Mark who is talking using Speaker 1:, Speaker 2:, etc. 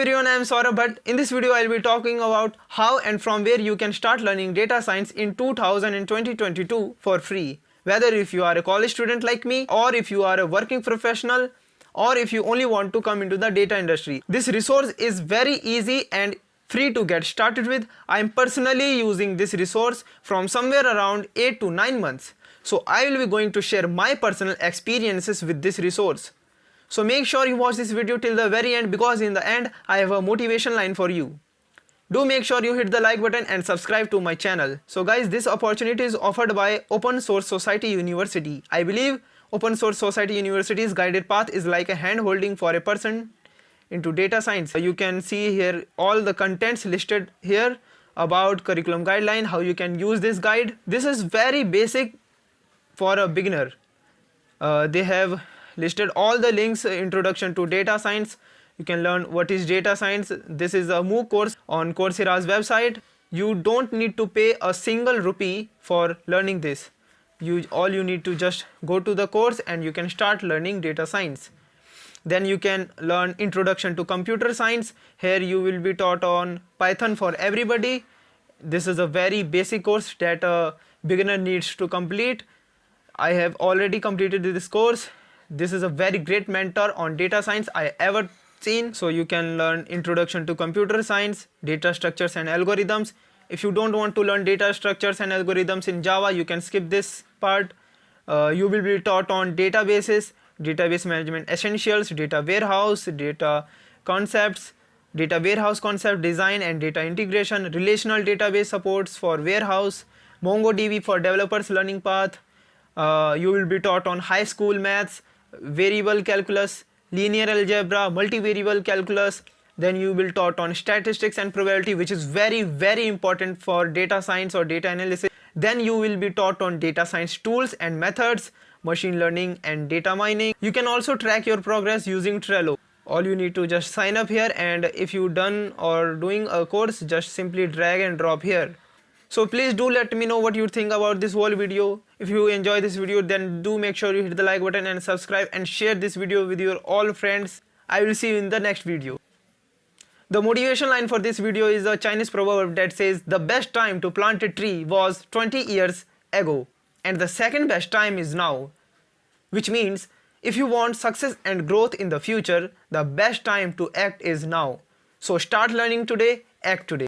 Speaker 1: everyone, I am Sourabh Bhatt. In this video, I will be talking about how and from where you can start learning data science in 2022 for free. Whether if you are a college student like me, or if you are a working professional, or if you only want to come into the data industry. This resource is very easy and free to get started with. I am personally using this resource from somewhere around 8 to 9 months. So I will be going to share my personal experiences with this resource. So make sure you watch this video till the very end, because in the end I have a motivation line for you. Do make sure you hit the like button and subscribe to my channel. So guys, this opportunity is offered by Open Source Society University. I believe Open Source Society University's guided path is like a hand holding for a person into data science. You can see here all the contents listed here about curriculum guideline, how you can use this guide. This is very basic for a beginner. They have listed all the links. Introduction to data science, you can learn what is data science. This is a MOOC course on Coursera's website. You don't need to pay a single rupee for learning this. All you need to just go to the course and you can start learning data science. Then you can learn introduction to computer science. Here you will be taught on Python for everybody. This is a very basic course that a beginner needs to complete. I have already completed this course. This is a very great mentor on data science I ever seen. So you can learn introduction to computer science, data structures and algorithms. If you don't want to learn data structures and algorithms in Java, you can skip this part. You will be taught on databases, database management essentials, data warehouse, data concepts, data warehouse concept design and data integration, relational database supports for warehouse, MongoDB for developers learning path. You will be taught on high school maths, variable calculus, linear algebra, multivariable calculus. Then you will taught on statistics and probability, which is very important for data science or data analysis. Then you will be taught on data science tools and methods, machine learning and data mining. You can also track your progress using Trello. All you need to just sign up here, and if you done or doing a course, just simply drag and drop here. So please do let me know what you think about this whole video. If you enjoy this video, then do make sure you hit the like button and subscribe and share this video with your all friends. I will see you in the next video. The motivation line for this video is a Chinese proverb that says the best time to plant a tree was 20 years ago and the second best time is now. Which means if you want success and growth in the future, the best time to act is now. So start learning today, act today.